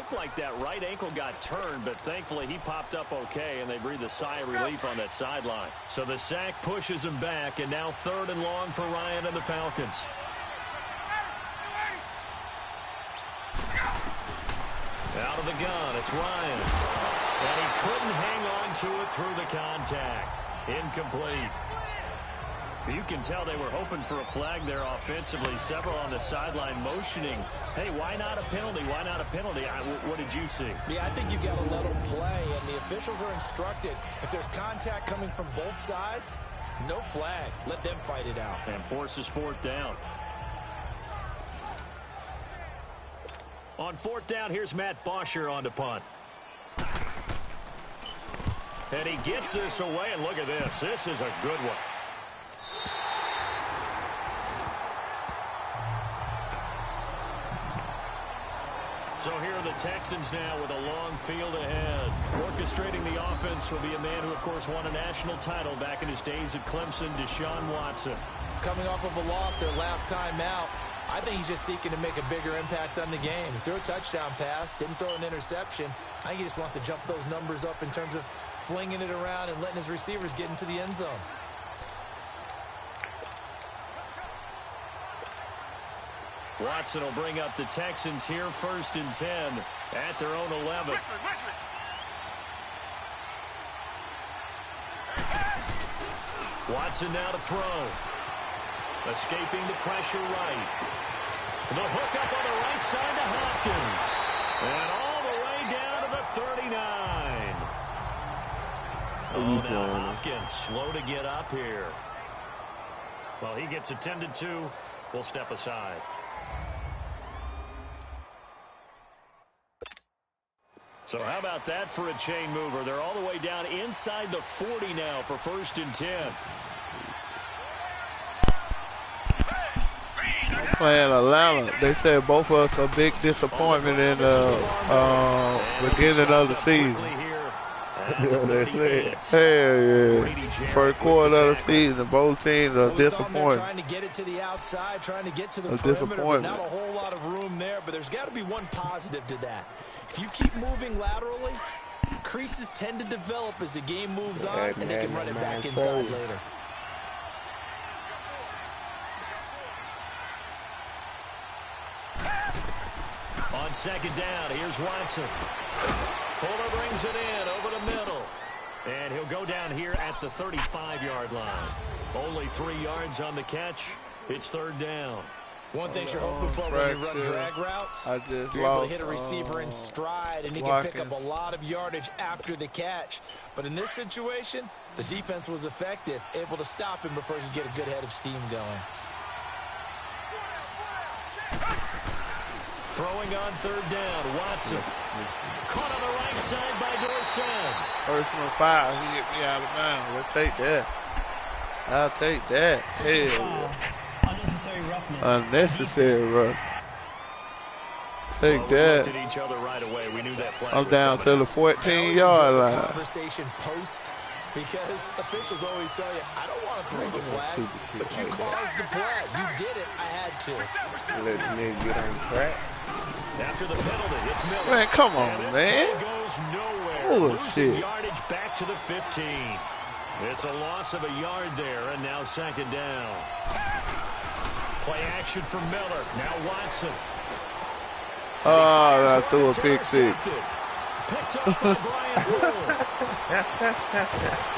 looked like that right ankle got turned, but thankfully he popped up okay, and they breathed a sigh of relief on that sideline. So the sack pushes him back, and now 3rd and long for Ryan and the Falcons. Out of the gun, it's Ryan. And he couldn't hang on to it through the contact. Incomplete. You can tell they were hoping for a flag there offensively. Several on the sideline motioning, hey, why not a penalty? Why not a penalty? What did you see? Yeah, I think you've got to let them play, and the officials are instructed. If there's contact coming from both sides, no flag. Let them fight it out. And forces 4th down. On 4th down, here's Matt Bosher on to punt. And he gets this away, and look at this. This is a good one. So here are the Texans now with a long field ahead. Orchestrating the offense will be a man who, of course, won a national title back in his days at Clemson, Deshaun Watson. Coming off of a loss their last time out, I think he's just seeking to make a bigger impact on the game. He threw a touchdown pass, didn't throw an interception. I think he just wants to jump those numbers up in terms of flinging it around and letting his receivers get into the end zone. Watson will bring up the Texans here, 1st and 10 at their own 11. Watson now to throw. Escaping the pressure right. The hook up on the right side to Hopkins. And all the way down to the 39. Oh, now Hopkins slow to get up here. Well, he gets attended to. We'll step aside. So how about that for a chain mover? They're all the way down inside the 40 now for 1st and 10. Playing Atlanta, they said both of us a big disappointment in the beginning of the season. Hell yeah. First quarter of the season, both teams are disappointed. Trying to get it to the outside, trying to get to the perimeter, but not a whole lot of room there. But there's got to be one positive to that. If you keep moving laterally, creases tend to develop as the game moves on, and they can run it back inside later. On 2nd down, here's Watson. Fuller brings it in over the middle. And he'll go down here at the 35-yard line. Only 3 yards on the catch. It's 3rd down. One thing you're hoping for when you run drag routes, you're able to hit a receiver in stride, and he can pick up a lot of yardage after the catch. But in this situation, the defense was effective, able to stop him before he could get a good head of steam going. Throwing on 3rd down, Watson. Caught on the right side by Dorsett. Personal foul, he hit me out of bounds. We'll take that. I'll take that. Hell. Unnecessary roughness. Unnecessary rough. Take that. At each other right away. We knew that flag I'm down to the 14-yard line. Conversation post, because officials always tell you, I don't want to throw the flag, but you caused the play. You did it. I had to. Let the nigga get on track. After the penalty, it's Miller. Man, come on, man. Goes nowhere. Bullshit. Yardage back to the 15. It's a loss of a yard there, and now 2nd down. Play action from Miller. Now Watson. Oh, I threw a pick 6. Picked up by Brian Poole.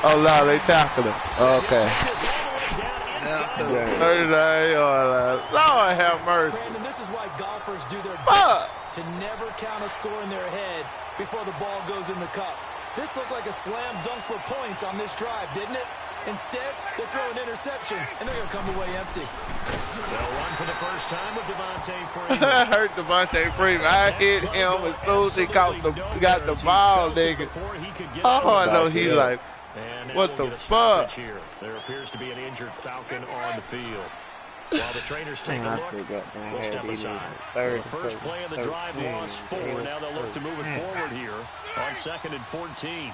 Oh, no, they tackled him. Okay. 39-yard line. Lord have mercy. Brandon, this is why golfers do their best to never count a score in their head before the ball goes in the cup. This looked like a slam dunk for points on this drive, didn't it? Instead, they throw an interception, and they're going to come away empty. They'll run for the first time with Devontae Freeman. I hurt Devontae Freeman. I hit him as soon as he got the ball, nigga. Oh, I know he's like, what the fuck? There appears to be an injured Falcon on the field. While the trainers take a look, we'll step aside. The first play of the drive lost 4. Now they'll look to move it forward here on 2nd and 14.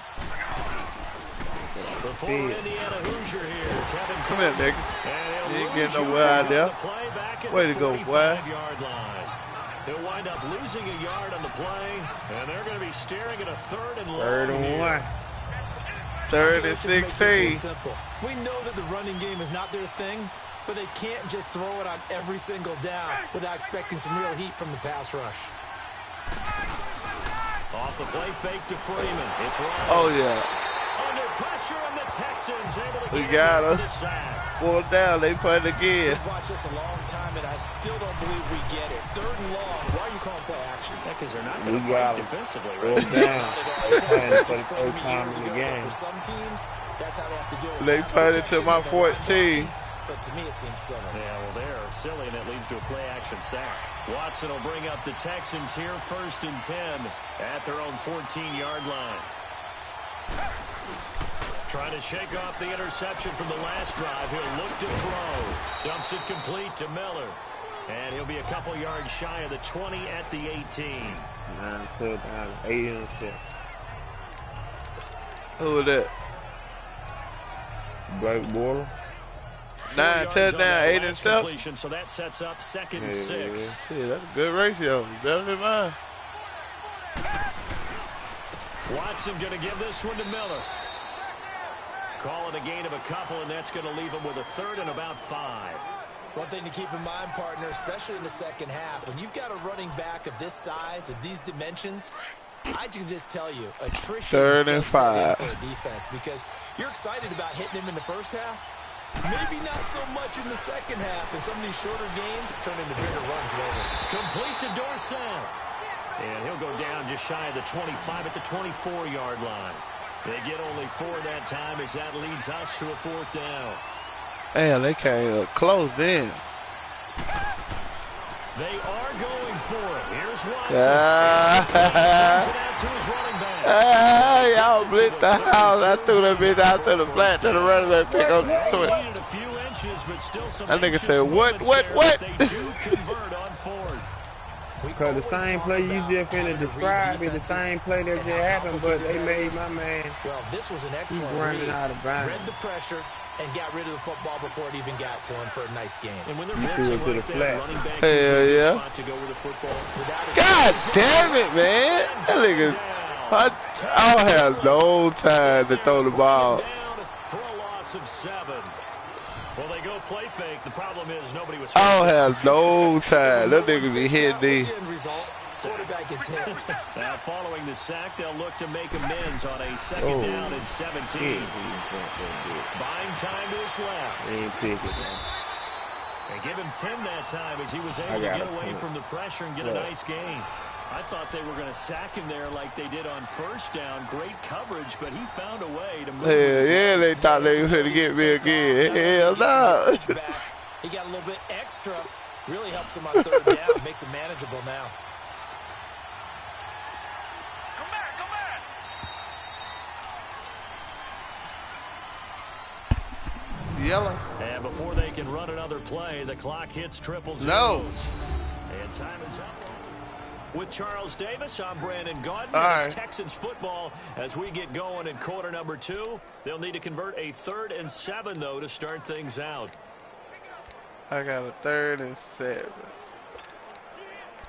The former Indiana Hoosier here. Come here, nigga. You ain't getting nowhere out there. Way to go, boy. He'll wind up losing a yard on the play, and they're going to be staring at a third and long. 3rd and 1. 3rd and 16. We know that the running game is not their thing, but they can't just throw it on every single down without expecting some real heat from the pass rush. Off the play fake to Freeman. It's Ryan. Oh, yeah. Under pressure, and the Texans able to We get got it her. 4th down. They put it again. We've watched this a long time, and I still don't believe we get it. 3rd and long. Why are you calling play action? Because they're not going to play defensively, right? 4th down. They're playing for the first time in the game. For some teams, that's how they have to do it. They put it to my 14. But to me, it seems silly. Yeah, well, they're silly, and it leads to a play-action sack. Watson will bring up the Texans here, 1st and 10 at their own 14-yard line. Trying to shake off the interception from the last drive. He'll look to throw. Dumps it complete to Miller. And he'll be a couple yards shy of the 20 at the 18. 9 touchdowns, 8 interceptions. Who was that? Blake Bortles. 9 touchdowns, 8 interceptions. So that sets up 2nd and 6. Yeah, that's a good ratio. Better than mine. Watson going to give this one to Miller. Call it a gain of a couple, and that's going to leave him with a 3rd and about 5. One thing to keep in mind, partner, especially in the second half, when you've got a running back of this size, of these dimensions, I can just tell you, attrition 3rd and 5 for a defense, because you're excited about hitting him in the first half. Maybe not so much in the second half, and some of these shorter gains turn into bigger runs later. Complete to Dorsett. And he'll go down just shy of the 25 at the 24-yard line. They get only 4 that time as that leads us to a 4th down. Damn, they came close then. They are going for it. Here's Watson. Y'all blitzed the house. I threw that bitch out to the flat to the running back pick up the twist. That nigga said, what? They do convert on 4th. Because the same play you just finna describe is the same play that just happened, but they made my man. Well, this was an excellent running out of bounds. Read the pressure and got rid of the football before it even got to him for a nice game. And when they're threw it to the flat. Hell yeah. God damn it, man. That nigga, I don't have no time to throw the ball. For a loss of 7. Well, they go play fake. The problem is nobody was. I don't have no time. That nigga be hitting these. Quarterback gets hit. Now, following the sack, they'll look to make amends on a 2nd down and 17. Buying time to his left. They give him 10 that time as he was able to get away from the pressure and get a nice gain. I thought they were going to sack him there like they did on 1st down. Great coverage, but he found a way to move. Yeah, they thought they were going to get me again. Hell no. He got a little bit extra. Really helps him on 3rd down. Makes it manageable now. Yellow. And before they can run another play, the clock hits 000. No. And time is up. With Charles Davis, I'm Brandon Gaudin. It's Texans football as we get going in quarter number 2. They'll need to convert a 3rd and 7, though, to start things out. I got a 3rd and 7.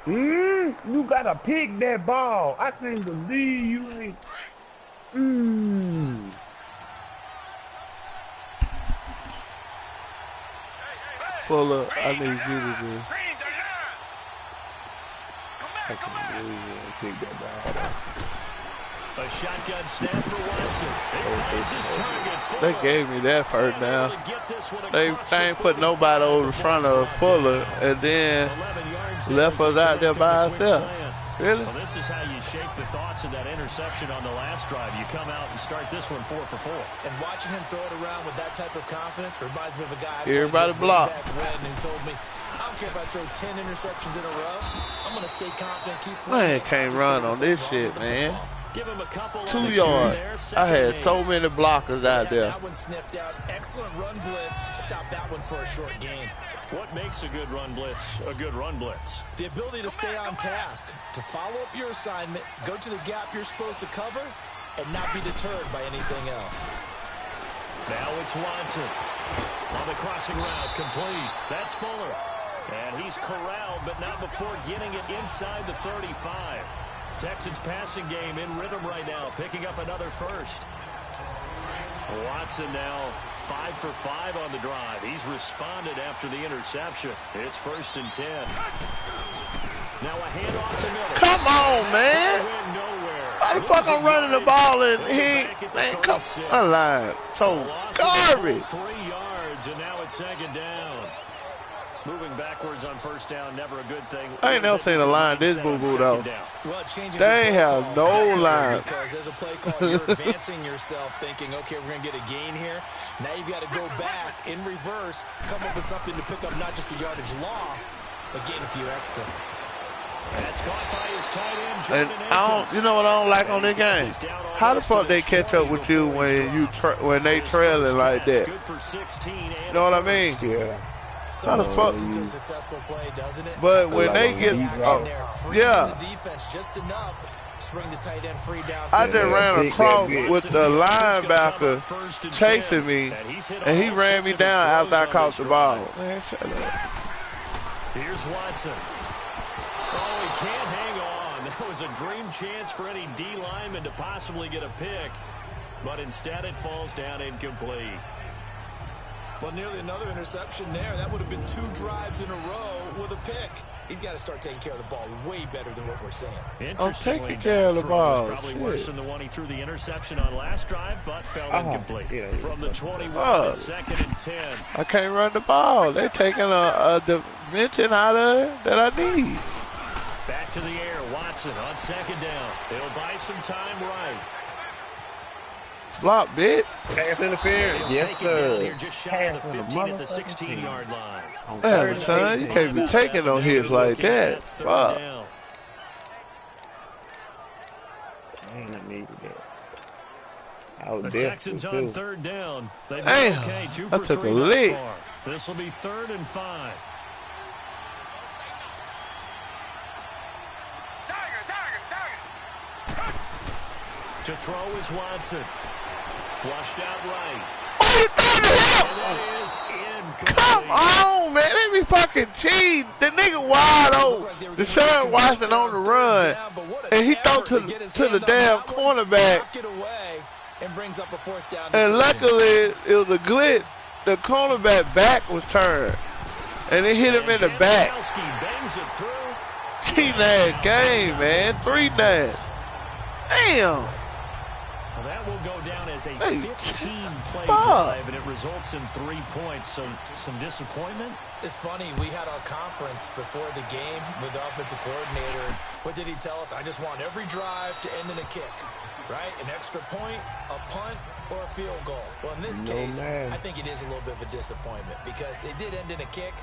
You gotta pick that ball. I can't believe you ain't. Fuller, I need you to do. I can't believe you ain't pick that ball. A shotgun snap for Watson. It finds his target. They gave me that 1st down. They ain't put nobody over the front of Fuller and then left us out there by ourselves. Really? Well, this is how you shake the thoughts of that interception on the last drive. You come out and start this one 4 for 4. And watching him throw it around with that type of confidence reminds me of a guy everybody block. Who told me, I don't care if I throw 10 interceptions in a row. I'm going to stay confident, keep Man playing. can't run on this shit, man. Give him a couple 2 yards. I had so many blockers out there. That one sniffed out. Excellent run blitz. Stop that one for a short gain. What makes a good run blitz a good run blitz? The ability to stay on task, to follow up your assignment, go to the gap you're supposed to cover, and not be deterred by anything else. Now it's Watson. On the crossing route, complete. That's Fuller. And he's corralled, but not before getting it inside the 35. Texans passing game in rhythm right now, picking up another first. Watson now 5 for 5 on the drive. He's responded after the interception. It's 1st and 10. Now a handoff to Miller. Come on, man. How the fuck I'm running the ball and he ain't come alive? So garbage. 3 yards, and now it's 2nd down. Moving backwards on 1st down, never a good thing. I ain't never seen a line this boo-boo, though. They have no line. Because as a play call, you're advancing yourself thinking, okay, we're going to get a gain here. Now you've got to go back in reverse, come up with something to pick up not just the yardage lost, but gain a few extra. That's caught by his tight end, And you know what I don't like on this game? How the fuck they catch up with you when they trailing like that? You know what I mean? Yeah. How the fuck? But when they get, yeah. I just ran across with the linebacker chasing me, and he ran me down after I caught the ball. Man, shut up. Here's Watson. Oh, he can't hang on. That was a dream chance for any D lineman to possibly get a pick, but instead it falls down incomplete. Well, nearly another interception there. That would have been 2 drives in a row with a pick. He's got to start taking care of the ball way better than what we're saying. I'm taking care of the ball. Probably worse than the one he threw the interception on last drive, but fell incomplete. From the 21, it's 2nd and 10. I can't run the ball. They're taking a dimension out of it that I need. Back to the air. Watson on 2nd down. They'll buy some time right. Block, bitch. Pass interference. Yes, sir. Just shy of the 15 at the 16-yard line. Damn, son, you can't be taking no hits like that. Fuck. Man, I needed that. The Texans on 3rd down. They've been okay. 2 for 3 took a lick. This will be 3rd and 5. To throw is Watson. Flushed out right. Come on, man. They be fucking cheating. The nigga wide open. Deshaun Watson on the run. And he throw to the damn cornerback. And luckily, it was a glitch. The cornerback back was turned. And it hit him in the back. Cheating ass game, man. 3-9. Damn. Well, that will go down as a 15-play drive, and it results in 3 points. So some disappointment. It's funny. We had our conference before the game with the offensive coordinator. And what did he tell us? I just want every drive to end in a kick, right? An extra point, a punt, or a field goal. Well, in this case, I think it is a little bit of a disappointment because it did end in a kick,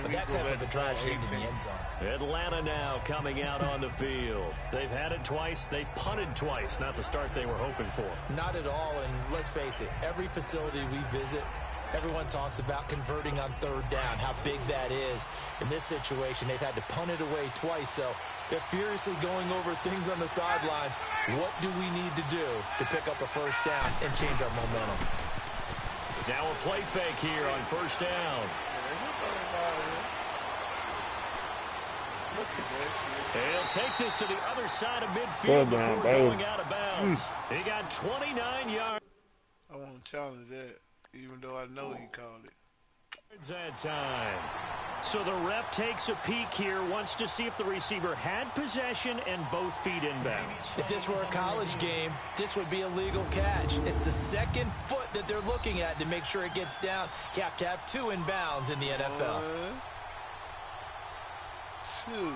but that type of a drive should end in the end zone. Atlanta now coming out on the field. They've had it twice. They've punted twice. Not the start they were hoping for. Not at all, and let's face it, every facility we visit, everyone talks about converting on 3rd down, how big that is. In this situation, they've had to punt it away twice, so they're furiously going over things on the sidelines. What do we need to do to pick up a 1st down and change our momentum? Now a play fake here on 1st down. He'll take this to the other side of midfield before going out of bounds. He got 29 yards. I won't challenge that, even though I know he called it. That time. So the ref takes a peek here, wants to see if the receiver had possession and both feet inbounds. If this were a college game, this would be a legal catch. It's the 2nd foot that they're looking at to make sure it gets down. You have to have 2 inbounds in the NFL. 2.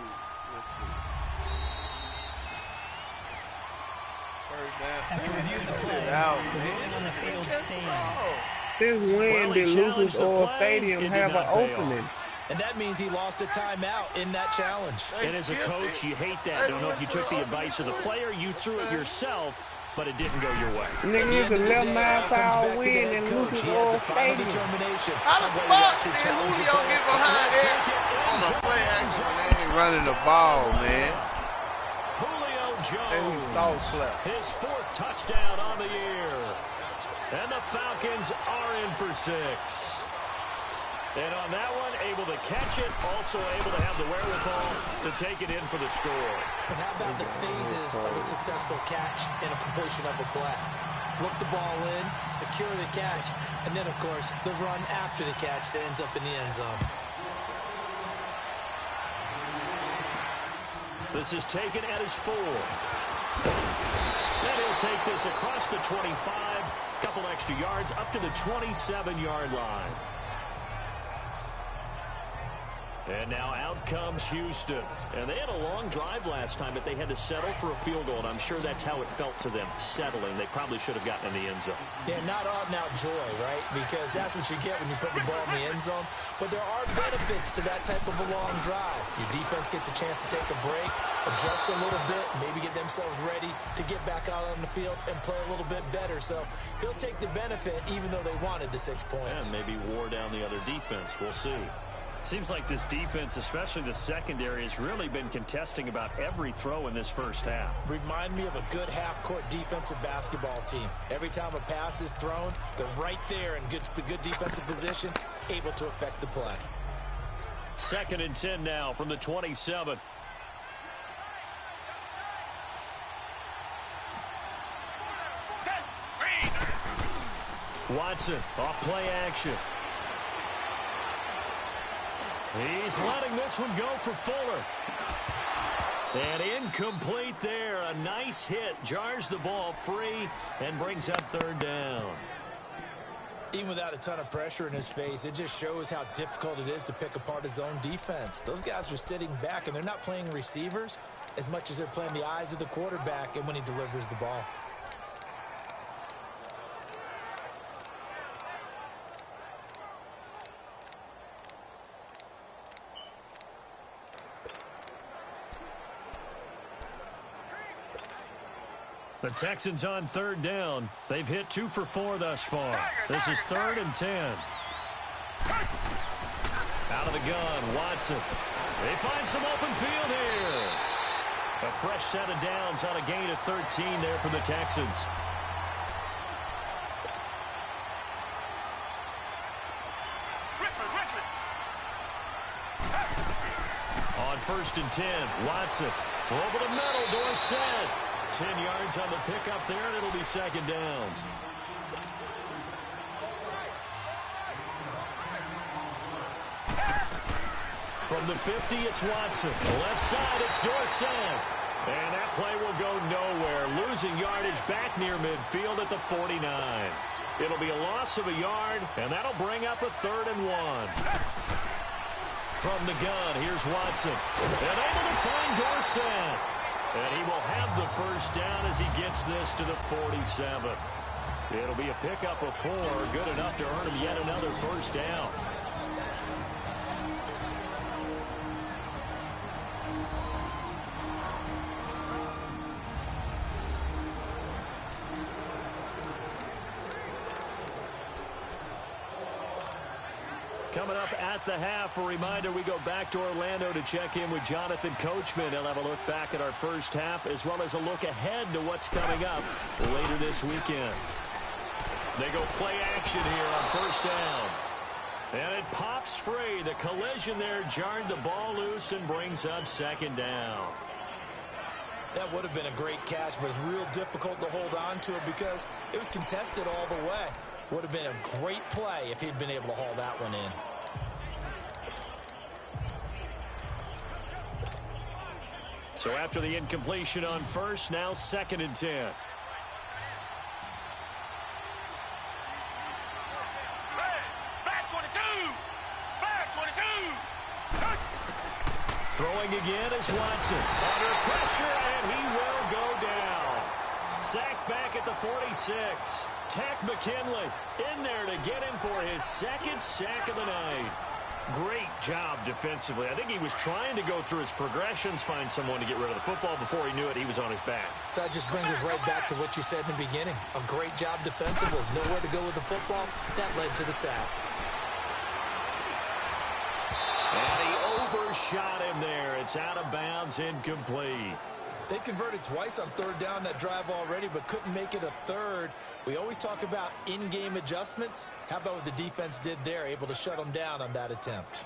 After reviewing the play, the ruling on the field stands. Since when did Lucas Oil Stadium have an opening? And that means he lost a timeout in that challenge. And as a coach, you hate that. Don't know if you took the advice of the player, you threw it yourself, but it didn't go your way. Nigga, it's a 11-mile win in Lucas Oil Stadium. How the fuck did Julio get behind there? On the play action, they ain't running the ball, man. Julio Jones, his 4th touchdown on the year. And the Falcons are in for 6. And on that one, able to catch it, also able to have the wherewithal to take it in for the score. And how about the phases of a successful catch and a completion of a play? Look the ball in, secure the catch, and then, of course, the run after the catch that ends up in the end zone. This is taken at his 4. And he'll take this across the 25, couple extra yards up to the 27-yard line. And now out comes Houston. And they had a long drive last time, but they had to settle for a field goal, and I'm sure that's how it felt to them, settling. They probably should have gotten in the end zone. Yeah, not out-and-out joy, right? Because that's what you get when you put the ball in the end zone. But there are benefits to that type of a long drive. Your defense gets a chance to take a break, adjust a little bit, maybe get themselves ready to get back out on the field and play a little bit better. So they'll take the benefit even though they wanted the 6 points. And maybe wore down the other defense. We'll see. Seems like this defense, especially the secondary, has really been contesting about every throw in this first half. Remind me of a good half-court defensive basketball team. Every time a pass is thrown, they're right there in good defensive position, able to affect the play. 2nd and 10 now from the 27. Watson off play action. He's letting this one go for Fuller. And incomplete there. A nice hit. Jars the ball free and brings up 3rd down. Even without a ton of pressure in his face, it just shows how difficult it is to pick apart his own defense. Those guys are sitting back, and they're not playing receivers as much as they're playing the eyes of the quarterback and when he delivers the ball. The Texans on 3rd down. They've hit 2 for 4 thus far. This is 3rd and 10. Out of the gun, Watson. They find some open field here. A fresh set of downs on a gain of 13 there for the Texans. On 1st and 10, Watson. Over the middle, Dorsett. 10 yards on the pickup there, and it'll be 2nd down. From the 50, it's Watson. The left side, it's Dorsett. And that play will go nowhere. Losing yardage back near midfield at the 49. It'll be a loss of a yard, and that'll bring up a 3rd and 1. From the gun, here's Watson. And able to find Dorsett. And he will have the 1st down as he gets this to the 47. It'll be a pickup of 4, good enough to earn him yet another 1st down. Coming up at the half, a reminder, we go back to Orlando to check in with Jonathan Coachman. He'll have a look back at our first half as well as a look ahead to what's coming up later this weekend. They go play action here on 1st down. And it pops free. The collision there jarred the ball loose and brings up 2nd down. That would have been a great catch, but it's real difficult to hold on to it because it was contested all the way. Would have been a great play if he'd been able to haul that one in. So after the incompletion on 1st, now 2nd and 10. Back 22! Back 22! Throwing again is Watson. Under pressure, and he will go down. Sacked back at the 46. Tack McKinley in there to get him for his 2nd sack of the night. Great job defensively. I think he was trying to go through his progressions, find someone to get rid of the football. Before he knew it, he was on his back. So that just brings us right back to what you said in the beginning. A great job defensively. Nowhere to go with the football. That led to the sack. And he overshot him there. It's out of bounds, incomplete. They converted twice on third down that drive already, but couldn't make it a third. We always talk about in-game adjustments. How about what the defense did there, able to shut them down on that attempt?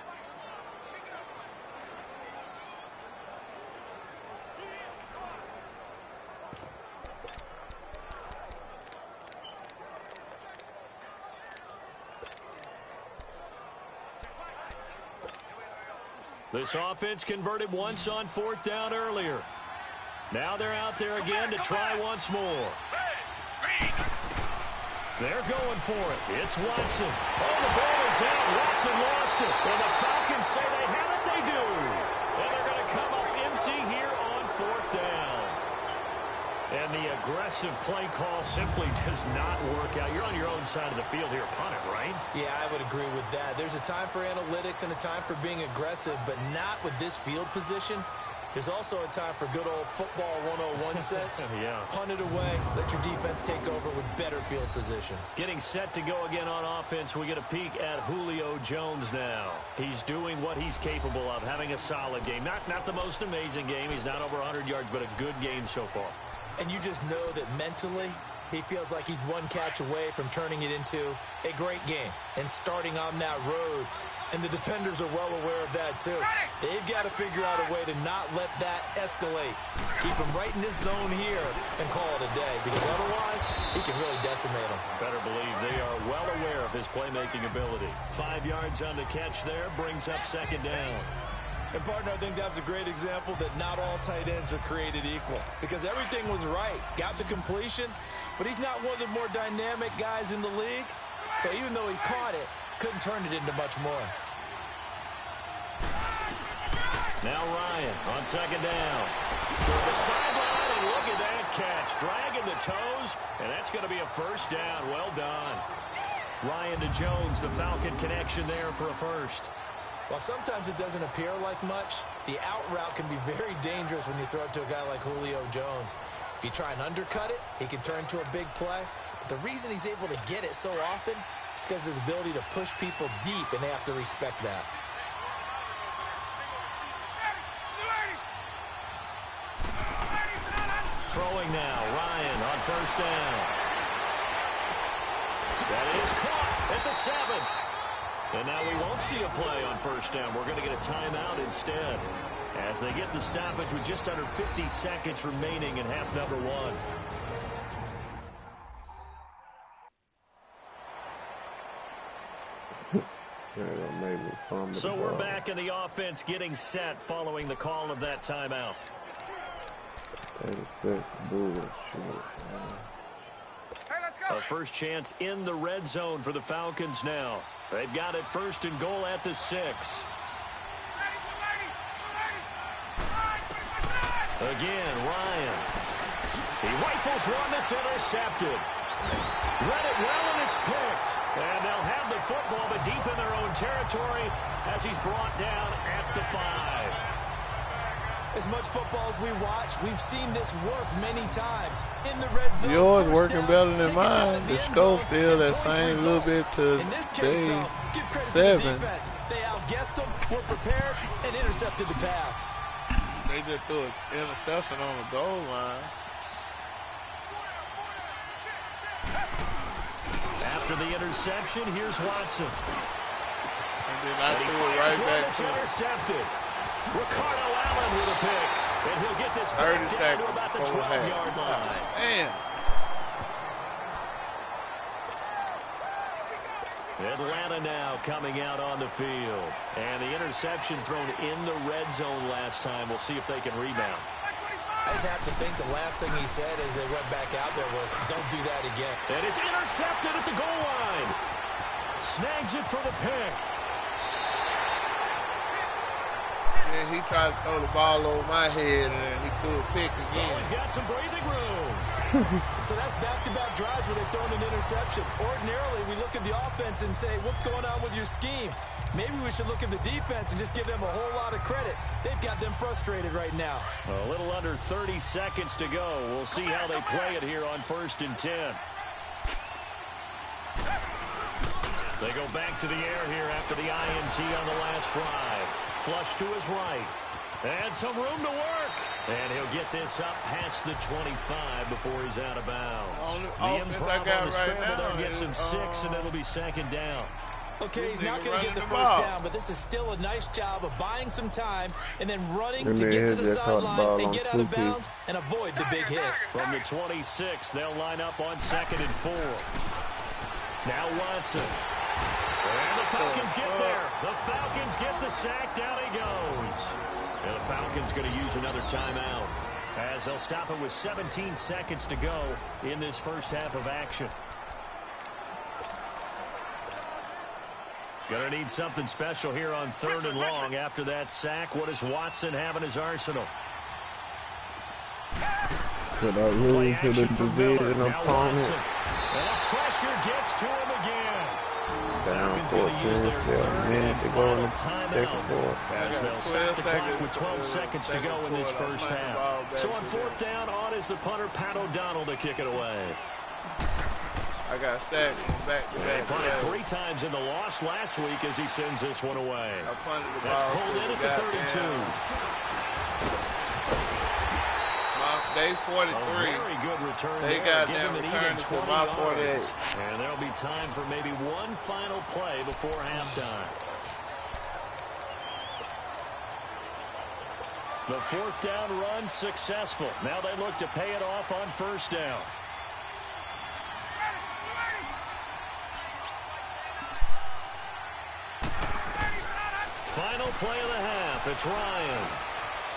This offense converted once on fourth down earlier. Now they're out there again to try once more. They're going for it. It's Watson. Oh, the ball is out. Watson lost it. Well, the Falcons say they have it. They do. And they're going to come up empty here on fourth down. And the aggressive play call simply does not work out. You're on your own side of the field here. Punt it, right? Yeah, I would agree with that. There's a time for analytics and a time for being aggressive, but not with this field position. There's also a time for good old football 101 sense. Yeah. Punt it away. Let your defense take over with better field position. Getting set to go again on offense. We get a peek at Julio Jones now. He's doing what he's capable of, having a solid game. Not the most amazing game. He's not over 100 yards, but a good game so far. And you just know that mentally he feels like he's one catch away from turning it into a great game and starting on that road. And the defenders are well aware of that, too. They've got to figure out a way to not let that escalate. Keep him right in this zone here and call it a day, because otherwise he can really decimate them. Better believe they are well aware of his playmaking ability. 5 yards on the catch there, brings up second down. And, partner, I think that was a great example that not all tight ends are created equal, because everything was right. Got the completion, but he's not one of the more dynamic guys in the league. So even though he caught it, couldn't turn it into much more. Now Ryan on second down. Toward the sideline, and look at that catch. Dragging the toes, and that's going to be a first down. Well done. Ryan to Jones, the Falcon connection there for a first. While sometimes it doesn't appear like much, the out route can be very dangerous when you throw it to a guy like Julio Jones. If you try and undercut it, he can turn to a big play. But the reason he's able to get it so often is because of his ability to push people deep, and they have to respect that. Throwing now, Ryan on first down. That is caught at the 7. And now we won't see a play on first down. We're going to get a timeout instead, as they get the stoppage with just under 50 seconds remaining in half number 1. So we're back in the offense getting set following the call of that timeout. A first chance in the red zone for the Falcons now. They've got it first and goal at the 6. Again, Ryan. He rifles one that's intercepted. Read it well, and it's picked. And they'll have the football, but deep in their own territory as he's brought down at the 5. As much football as we watch, we've seen this work many times in the red zone. Yours working better than mine. The scope still that same little bit to day 7. They outguessed them, were prepared, and intercepted the pass. They just threw an interception on the goal line. After the interception, here's Watson. And then I threw it right back to him. Intercepted. Ricardo Allen with a pick. And he'll get this back down to about the 12-yard line. Man. Atlanta now coming out on the field. And the interception thrown in the red zone last time. We'll see if they can rebound. I just have to think the last thing he said as they went back out there was, don't do that again. And it's intercepted at the goal line. Snags it for the pick. And he tried to throw the ball over my head, and he threw a pick again. Oh, he's got some breathing room. So that's back-to-back drives where they've thrown an interception. Ordinarily, we look at the offense and say, what's going on with your scheme? Maybe we should look at the defense and just give them a whole lot of credit. They've got them frustrated right now. A little under 30 seconds to go. We'll see how they play it here on 1st and 10. They go back to the air here after the INT on the last drive. Flush to his right. And some room to work. And he'll get this up past the 25 before he's out of bounds. The improv on the scramble there gets him 6, and it'll be 2nd down. Okay, he's not going to get the first down, but this is still a nice job of buying some time and then running to get to the sideline and get out of bounds and avoid the big hit. From the 26, they'll line up on 2nd and 4. Now Watson. And the Falcons get there. The Falcons get the sack. Down he goes. And the Falcons going to use another timeout as they'll stop it with 17 seconds to go in this first half of action. Going to need something special here on 3rd and long after that sack. What does Watson have in his arsenal? Put that rule to the division opponent. And the pressure gets to him again. Down 14, still a minute to go in the second quarter. As they'll stop the clock with 12 seconds to go in this first half. So on 4th down, on is the punter, Pat O'Donnell, to kick it away. I got sacked back-to-back. He punted 3 times in the loss last week as he sends this one away. I punted the That's ball pulled in at the 32. Day 43. A very good return. They got them returned to my 48. And there'll be time for maybe one final play before halftime. The 4th down run successful. Now they look to pay it off on 1st down. Final play of the half. It's Ryan.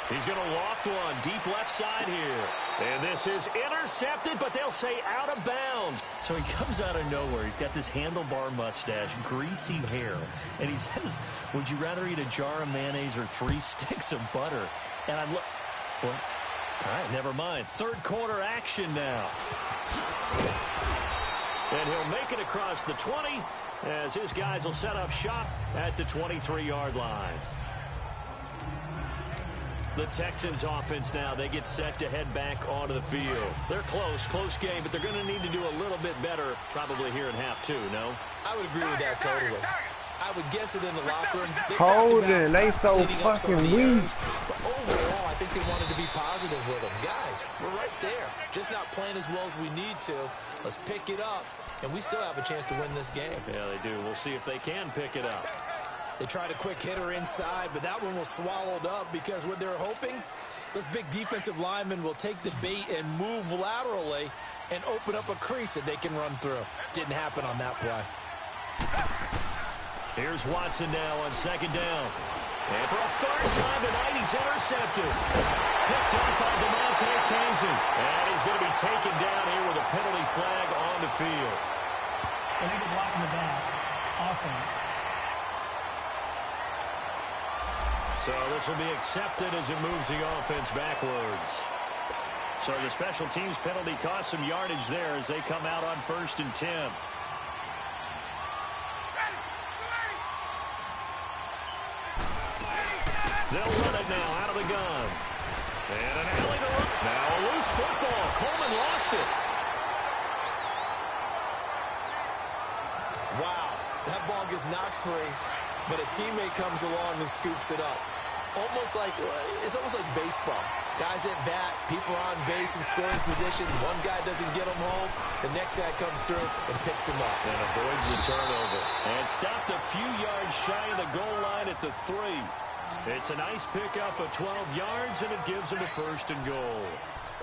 He's going to loft one deep left side here. And this is intercepted, but they'll say out of bounds. So he comes out of nowhere. He's got this handlebar mustache, greasy hair. And he says, would you rather eat a jar of mayonnaise or 3 sticks of butter? And I look, what? All right, never mind. 3rd quarter action now. And he'll make it across the 20 as his guys will set up shop at the 23-yard line. The Texans offense now, they get set to head back onto the field. They're close game, but they're going to need to do a little bit better probably here in half 2, no? I would agree with that totally. I would guess it in the locker room. Holding, they so fucking weak. But overall, I think they wanted to be positive with them. Guys, we're right there. Just not playing as well as we need to. Let's pick it up, and we still have a chance to win this game. Yeah, they do. We'll see if they can pick it up. They tried a quick hitter inside, but that one was swallowed up because what they're hoping, those big defensive linemen will take the bait and move laterally and open up a crease that they can run through. Didn't happen on that play. Here's Watson now on 2nd down. And for a 3rd time tonight, he's intercepted. Picked up by DeMonte Casey. And he's going to be taken down here with a penalty flag on the field. Illegal block in the back. Offense. So this will be accepted as it moves the offense backwards. So the special teams penalty cost some yardage there as they come out on 1st and 10. They'll run it now out of the gun. And an alley to run. Now a loose football. Coleman lost it. Wow, that ball gets knocked free, but a teammate comes along and scoops it up. It's almost like baseball. Guys at bat, people are on base in scoring position. One guy doesn't get him home. The next guy comes through and picks him up. And avoids the turnover. And stopped a few yards shy of the goal line at the 3. It's a nice pickup of 12 yards, and it gives them a 1st and goal.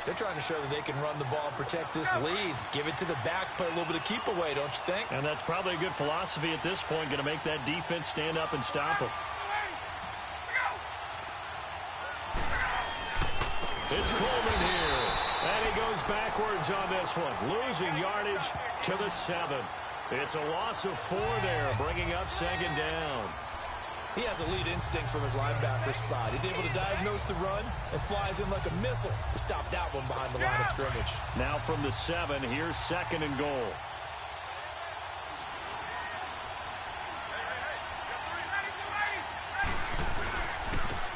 They're trying to show that they can run the ball and protect this lead. Give it to the backs, play a little bit of keep away, don't you think? And that's probably a good philosophy at this point, going to make that defense stand up and stop them. It's Coleman here, and he goes backwards on this one, losing yardage to the 7. It's a loss of 4 there, bringing up 2nd down. He has elite instincts from his linebacker spot. He's able to diagnose the run and flies in like a missile to stop that one behind the line of scrimmage. Now from the 7, here's 2nd and goal.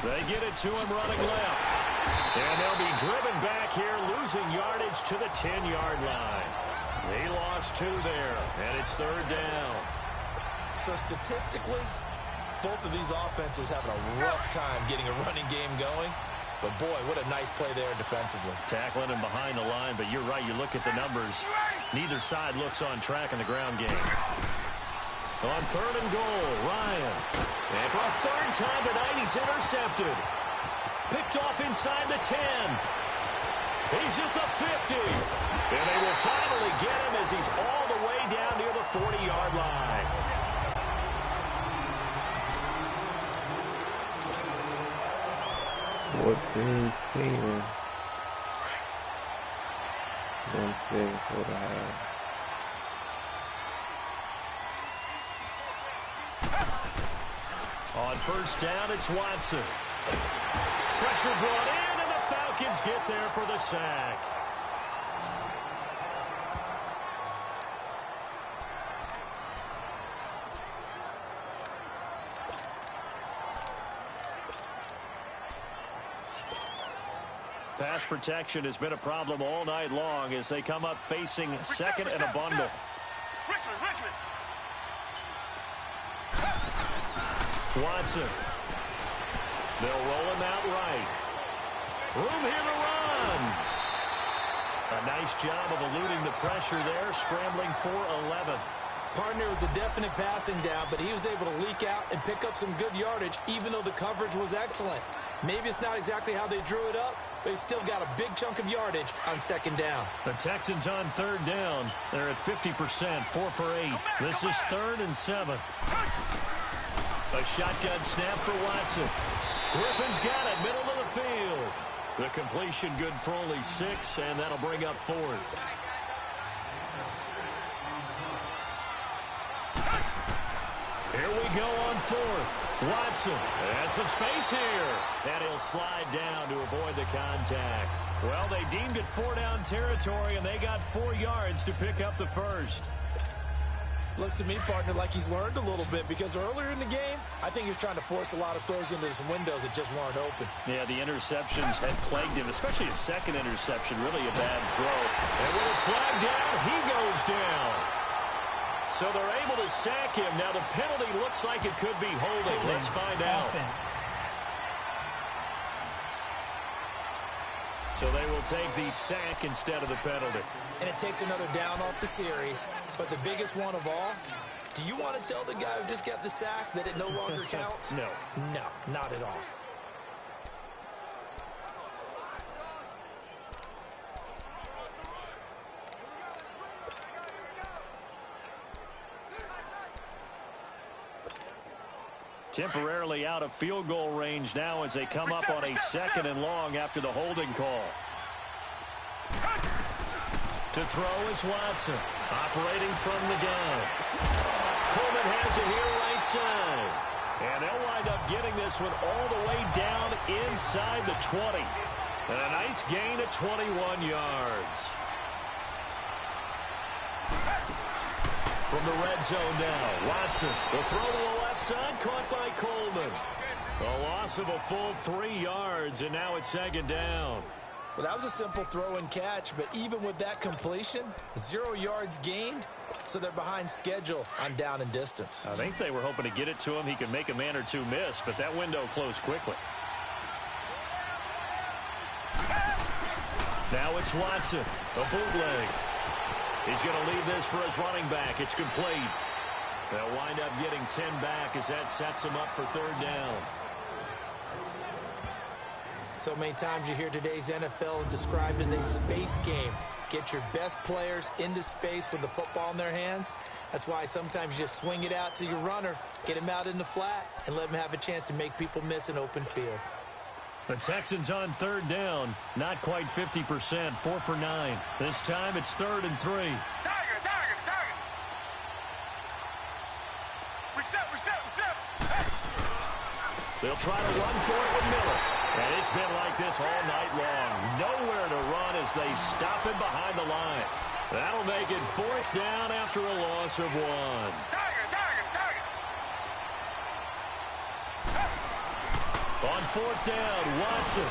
They get it to him running left. And they'll be driven back here, losing yardage to the 10-yard line. They lost 2 there, and it's 3rd down. So statistically, both of these offenses having a rough time getting a running game going. But, boy, what a nice play there defensively. Tackling him behind the line, but you're right. You look at the numbers. Neither side looks on track in the ground game. On 3rd and goal, Ryan. And for a 3rd time tonight, he's intercepted. Picked off inside the 10. He's at the 50. And they will finally get him as he's all the way down near the 40-yard line. What's in 10? 1 second for the half. On 1st down, it's Watson. Pressure brought in, and the Falcons get there for the sack. Pass protection has been a problem all night long as they come up facing second and a bundle. Richmond. Watson. They'll roll him out right. Room here to run. A nice job of eluding the pressure there, scrambling for 11. Partner was a definite passing down, but he was able to leak out and pick up some good yardage, even though the coverage was excellent. Maybe it's not exactly how they drew it up, but he still got a big chunk of yardage on 2nd down. The Texans on 3rd down. They're at 50%, 4 for 8. This is 3rd and 7. A shotgun snap for Watson. Griffin's got it, middle of the field. The completion good for only 6, and that'll bring up 4th. Here we go on 4th. Watson and some space here. And he'll slide down to avoid the contact. Well, they deemed it 4-down territory, and they got 4 yards to pick up the 1st. Looks to me, partner, like he's learned a little bit, because earlier in the game, I think he was trying to force a lot of throws into some windows that just weren't open. Yeah, the interceptions had plagued him, especially a 2nd interception, really a bad throw. And with a flag down, he goes down. So they're able to sack him. Now the penalty looks like it could be holding. Let's find out. Offense. So they will take the sack instead of the penalty. And it takes another down off the series. But the biggest one of all, do you want to tell the guy who just got the sack that it no longer counts? No. No, not at all. Temporarily out of field goal range now as they come up on a 2nd and long after the holding call. To throw is Watson, operating from the gun. Coleman has it here right side. And they'll wind up getting this one all the way down inside the 20. And a nice gain of 21 yards. From the red zone now, Watson. The throw to the left side, caught by Coleman. A loss of a full 3 yards, and now it's 2nd down. Well, that was a simple throw and catch, but even with that completion, 0 yards gained, so they're behind schedule on down and distance. I think they were hoping to get it to him. He could make a man or two miss, but that window closed quickly. Now it's Watson, a bootleg. He's going to leave this for his running back. It's complete. They'll wind up getting 10 back as that sets him up for 3rd down. So many times you hear today's NFL described as a space game. Get your best players into space with the football in their hands. That's why sometimes you just swing it out to your runner, get him out in the flat, and let him have a chance to make people miss an open field. The Texans on 3rd down, not quite 50%, 4 for 9. This time it's 3rd and 3. Target. Reset. Hey. They'll try to run for it with Miller. And it's been like this all night long. Nowhere to run as they stop him behind the line. That'll make it 4th down after a loss of 1. Target. On 4th down, Watson.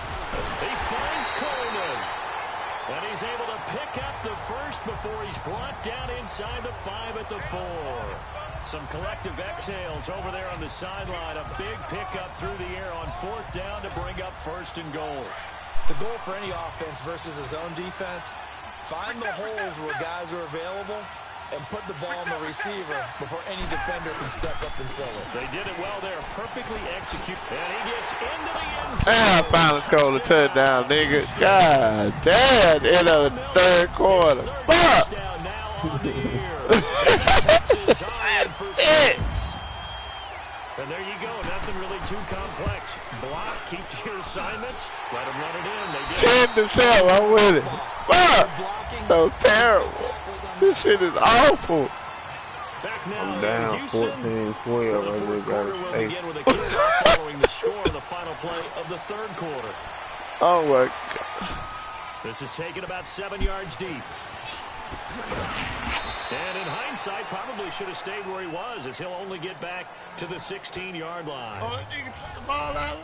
He finds Coleman. And he's able to pick up the 1st before he's brought down inside the 5 at the 4. Some collective exhales over there on the sideline. A big pickup through the air on 4th down to bring up 1st and goal. The goal for any offense versus a zone defense, find the holes where guys are available and put the ball on the receiver before any defender can step up and fill it. They did it well there, perfectly executed. And he gets into the end zone. And finally scored a touchdown, nigga. God damn, end of the 3rd quarter. Fuck! And there you go. Nothing really too complex. Block, keep to your assignments. Let them run it in. They did. 10-7, I'm with it. Fuck! So terrible. This shit is awful. I'm down 14-12. I just got to stay. Following the score of the final play of the 3rd quarter. Oh my God. This is taken about 7 yards deep. And in hindsight, probably should have stayed where he was, as he'll only get back to the 16-yard line. Oh, that nigga took the ball out.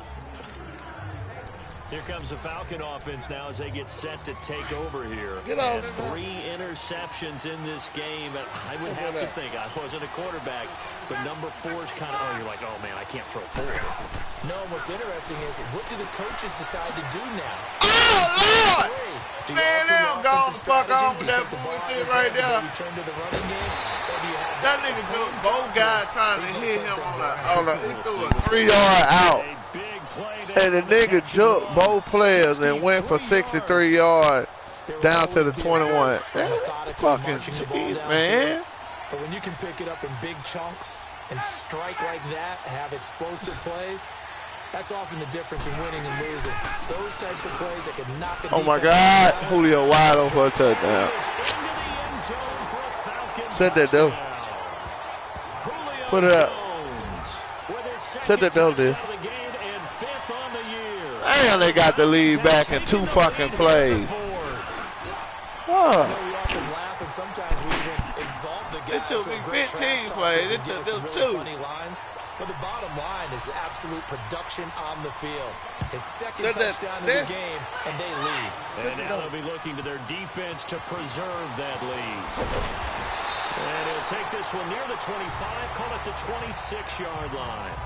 Here comes the Falcon offense now as they get set to take over here. And 3 interceptions in this game. I would have to think, I wasn't a quarterback, but number 4 is kind of, you're like, oh man, I can't throw 4. No, what's interesting is, what do the coaches decide to do now? Oh, Lord! Man, they don't go the fuck on with that bullshit right there. That nigga threw both guys trying to hit him on a he threw a 3-yard out. And the nigga jumped both players and went for 63 yards down to the 21. That's fucking cheese, man. But when you can pick it up in big chunks and strike like that, have explosive plays, that's often the difference in winning and losing. Those types of plays that can knock a Oh my God, Julio wide open for a touchdown. Set that down. Put it up. Set that down, dude. Damn, they got the lead back in 2 fucking plays. What? Sometimes we even exalt the guys. It took me 15 plays. It took them 2. But the bottom line is absolute production on the field. His 2nd touchdown of the game, and they lead. And now they'll be looking to their defense to preserve that lead. And he'll take this one near the 25, call it the 26-yard line.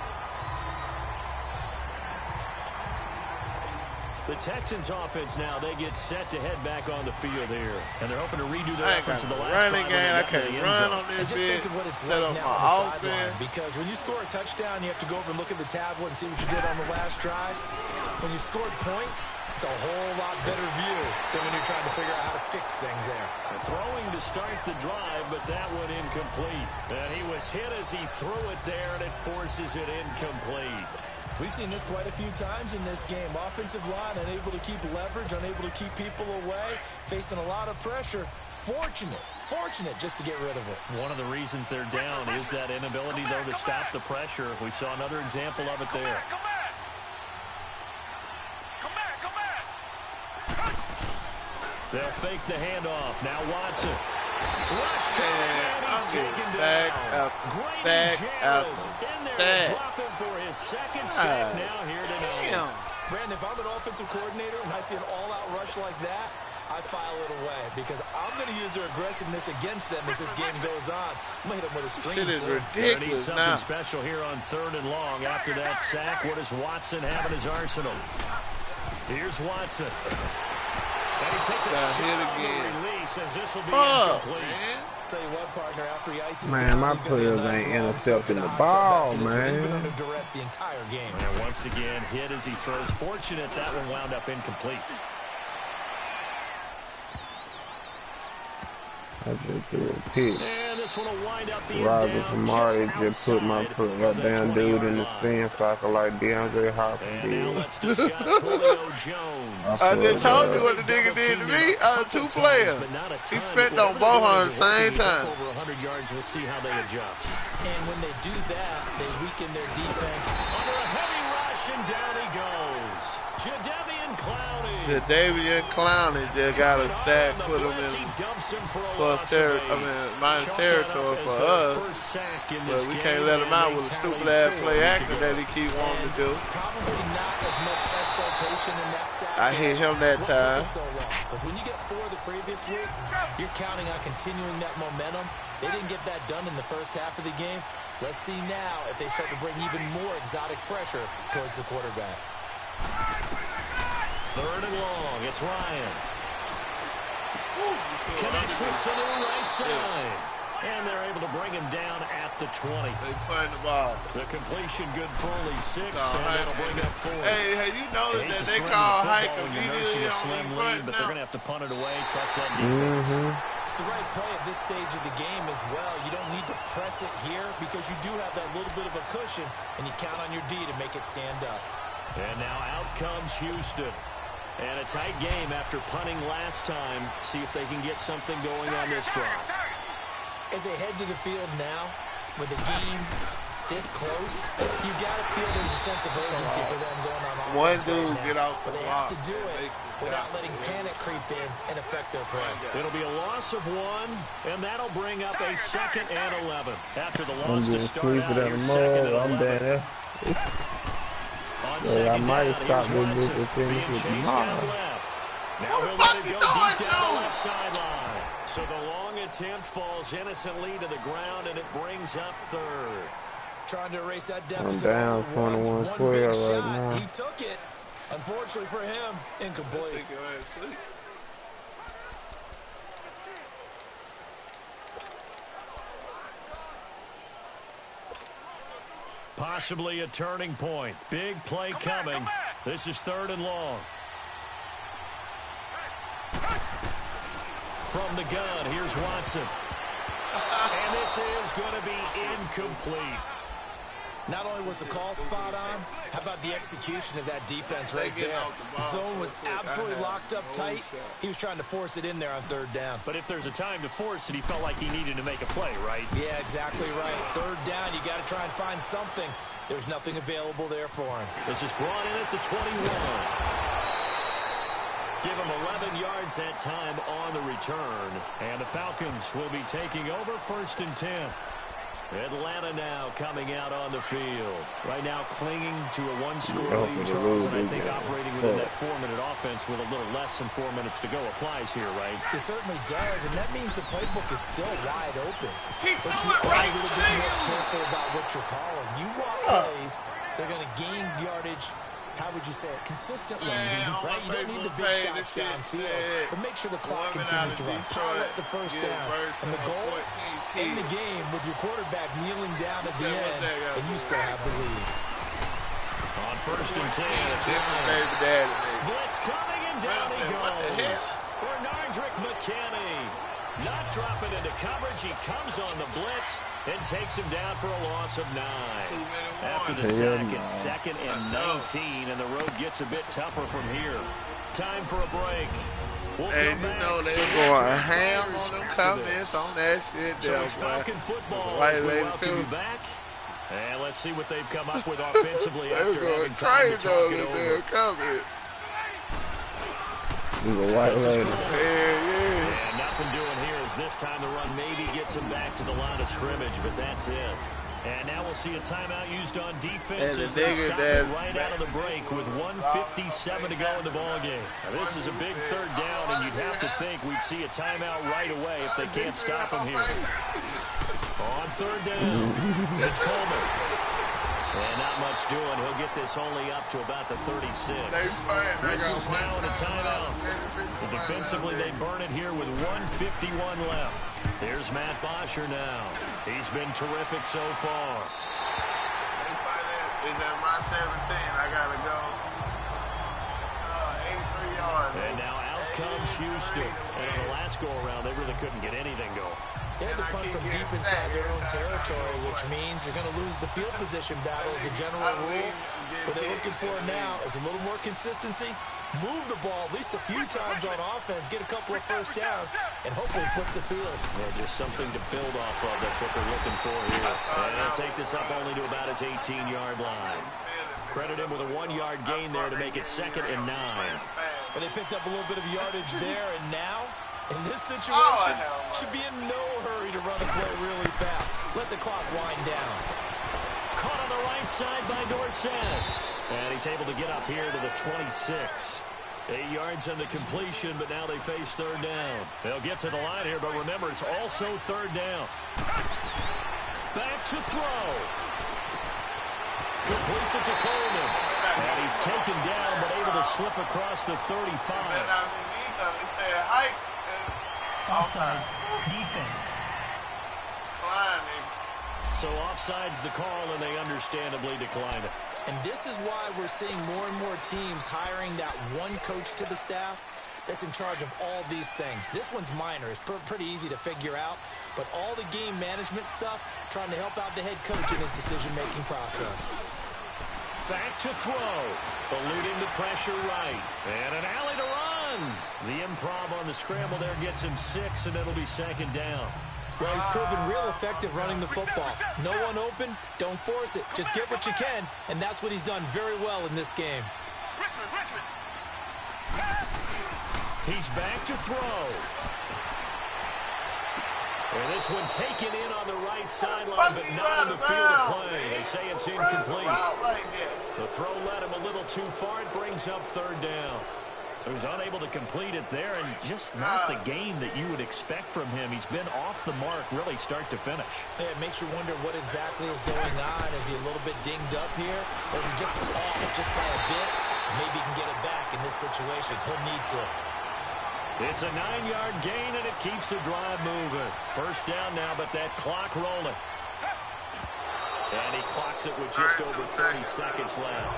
The Texans offense now, they get set to head back on the field here. And they're hoping to redo their efforts in the last running game. I can't run on this bitch. Set up my offense. Because when you score a touchdown, you have to go over and look at the tablet and see what you did on the last drive. When you scored points, it's a whole lot better view than when you're trying to figure out how to fix things there. Throwing to start the drive, but that one incomplete. And he was hit as he threw it there, and it forces it incomplete. We've seen this quite a few times in this game. Offensive line unable to keep leverage, unable to keep people away, facing a lot of pressure. Fortunate just to get rid of it. One of the reasons they're down is that inability, though, to stop the pressure. We saw another example of it there. Come back. They'll fake the handoff. Now Watson. Rush and he's taken down. Great in there to drop him for his 2nd sack now here tonight. Brandon, if I'm an offensive coordinator and I see an all-out rush like that, I file it away because I'm going to use their aggressiveness against them as this game goes on. I'm going to hit them with a screen. It is ridiculous. They need something special here on 3rd and long. After that sack, what does Watson have in his arsenal? Here's Watson. And he takes a shot again. Release as this will be incomplete. Tell you what, partner, after he ices man, my players ain't intercepting the ball, man. He's been under duress the entire game. And once again, hit as he throws. Fortunate that one wound up incomplete. I just threw a pick. And this one will wind up being Robert Marty just put my goddamn dude in the spin cycle like DeAndre Hopkins did. Let's discuss Julio Jones. I just told you what the nigga did to me. 2 players. He spent on both on the same time. Over 100 yards. We'll see how they adjust. And when they do that, they weaken their defense. Under a heavy rush, and down he goes. Jadeveon Clowney just got a sack, put him in minus territory for us. But we can't let him out with a stupid ass play action that he keep wanting to do. Probably not as much exaltation in that sack. I hit him that time. Because when you get 4 the previous week, you're counting on continuing that momentum They didn't get that done in the first half of the game. Let's see now if they start to bring even more exotic pressure towards the quarterback. 3rd and long. It's Ryan. Connects with Sanu right side. And they're able to bring him down at the 20. They playing the ball. The completion good for only 6, and that'll bring up 4. Hey, have you noticed that they call hike immediately on slim the lead, but they're going to have to punt it away. Trust that defense. It's the right play at this stage of the game as well. You don't need to press it here because you do have that little bit of a cushion, and you count on your D to make it stand up. And now out comes Houston. And a tight game after punting last time. See if they can get something going on this drive. As they head to the field now, with the game this close, you got to feel there's a sense of urgency for them going on offense. One dude right get out the but they block. have to do it without letting panic creep in and affect their play. It'll be a loss of 1, and that'll bring up a 2nd and 11. After the loss to start out here, 2nd and 11. On second down, here's Watson being chased down left. Now he'll let it go deep down the left sideline. So the long attempt falls innocently to the ground, and it brings up 3rd. Trying to erase that deficit. I'm down 21-12 right now. He took it. Unfortunately for him, incomplete. Possibly a turning point. Big play coming. This is 3rd and long. From the gun, here's Watson. And this is going to be incomplete. Not only was the call spot on, how about the execution of that defense right there? The zone was absolutely locked up tight. He was trying to force it in there on 3rd down. But if there's a time to force it, he felt like he needed to make a play, right? Yeah, exactly right. 3rd down, you got to try and find something. There's nothing available there for him. This is brought in at the 21. Give him 11 yards that time on the return. And the Falcons will be taking over 1st and 10. Atlanta now coming out on the field. Right now clinging to a 1-score lead, Charles, and I think operating within that 4-minute offense with a little less than 4 minutes to go applies here, right? It certainly does, and that means the playbook is still wide open. But you are a little bit more careful about what you're calling. You want plays, they're going to gain yardage, how would you say it, consistently, right? You don't need the big shots downfield, but make sure the clock continues to run. Pile up the first down. And the goal, in the game with your quarterback kneeling down at the end, and you still have the lead. On 1st and 10, it's Ryan. Blitz coming, and down he goes. Bernardrick McKinney not dropping into coverage. He comes on the blitz and takes him down for a loss of 9. After the sack, it's 2nd and 19, and the road gets a bit tougher from here. Time for a break. And you know they going ham on them comments on that shit. So it's Falcon football as we welcome you back. And let's see what they've come up with offensively after having time to talk it over. And nothing doing here as this time the run maybe gets him back to the line of scrimmage, but that's it. And now we'll see a timeout used on defense as they stop it right out of the break with 1:57 to go in the ballgame. Now this is a big 3rd down, and you'd have to think we'd see a timeout right away if they can't stop him here. On 3rd down, it's Coleman. And not much doing. He'll get this only up to about the 36. This is now in a timeout. So defensively, they burn it here with 1:51 left. Here's Matt Bosher now. He's been terrific so far. It's at my 17. I got to go 83 yards. And now out comes Houston. And on the last go-around, they really couldn't get anything going. They had to punt from deep inside their own territory, which means you're going to lose the field position battle as a general rule. What they're looking for now is a little more consistency, move the ball at least a few times on offense, get a couple of first downs, and hopefully flip the field. Yeah, just something to build off of. That's what they're looking for here. And they'll take this up only to about his 18-yard line. Credit him with a 1-yard gain there to make it 2nd and 9. But they picked up a little bit of yardage there, and now, in this situation, should be in no hurry to run a play really fast. Let the clock wind down. Caught on the right side by Dorsett. And he's able to get up here to the 26. 8 yards on the completion, but now they face third down. They'll get to the line here, but remember, it's also third down. Back to throw. Completes it to Coleman. And he's taken down, but able to slip across the 35. Offside. Defense. So offside's the call, and they understandably decline it. And this is why we're seeing more and more teams hiring that one coach to the staff that's in charge of all these things. This one's minor. It's pretty easy to figure out. But all the game management stuff, trying to help out the head coach in his decision-making process. Back to throw. Eluding the pressure right. And an alley to run. The improv on the scramble there gets him 6, and it'll be second down. Well, he's proven real effective running the football. No one open, don't force it. Just get what you can, and that's what he's done very well in this game. Richmond. He's back to throw. And this one taken in on the right sideline, but not in the field of play. They say it's incomplete. The throw led him a little too far. It brings up third down. So he's unable to complete it there, and just not the game that you would expect from him. He's been off the mark really start to finish. Yeah, it makes you wonder what exactly is going on. Is he a little bit dinged up here, or is he just off just by a bit? Maybe he can get it back in this situation. He'll need to. It's a 9-yard gain, and it keeps the drive moving. First down now, but that clock rolling. And he clocks it with just over 30 seconds left.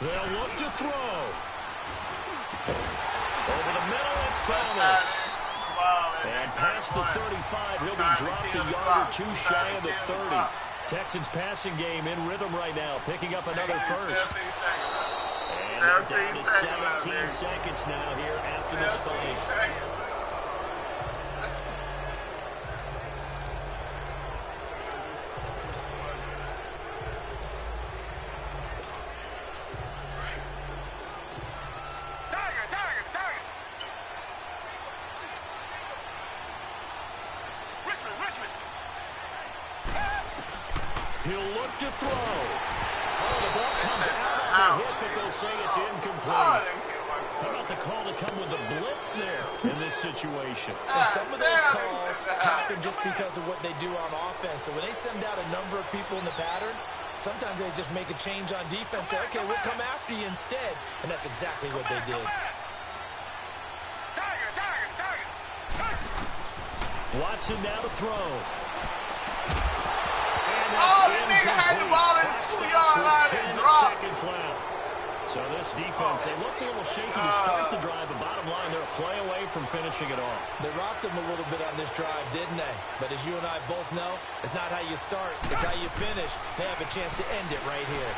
They'll look to throw. Over the middle, it's Thomas. And past the 35, he'll be dropped a yard or two shy of the 30. Texans passing game in rhythm right now, picking up another first. And they're down to 17 seconds now here after the spike. He'll look to throw. Oh, the ball comes out on the hit, but they'll say it's incomplete. How about the call to come with the blitz there in this situation? And some of those calls happen just because of what they do on offense. So when they send out a number of people in the pattern, sometimes they just make a change on defense. Say, okay, we'll come after you instead. And that's exactly what they did. Watson now to throw. That nigga had the ball in the 2-yard line and dropped. Seconds left. So this defense, they looked a little shaky to start the drive, but bottom line, they're a play away from finishing it off. They rocked them a little bit on this drive, didn't they? But as you and I both know, it's not how you start, it's how you finish. They have a chance to end it right here.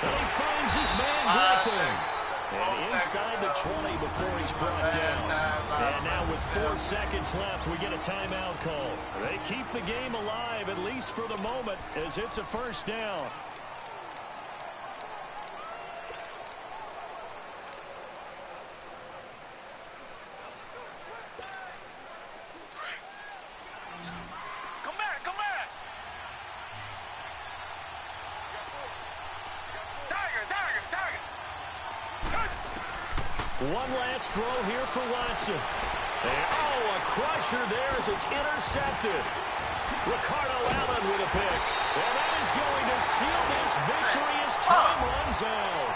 And he finds his man Griffin. And inside the 20 before he's brought down. And now with 4 seconds left, we get a timeout call. They keep the game alive, at least for the moment, as it's a first down. One last throw here for Watson. And, a crusher there as it's intercepted. Ricardo Allen with a pick. And that is going to seal this victory as time runs out.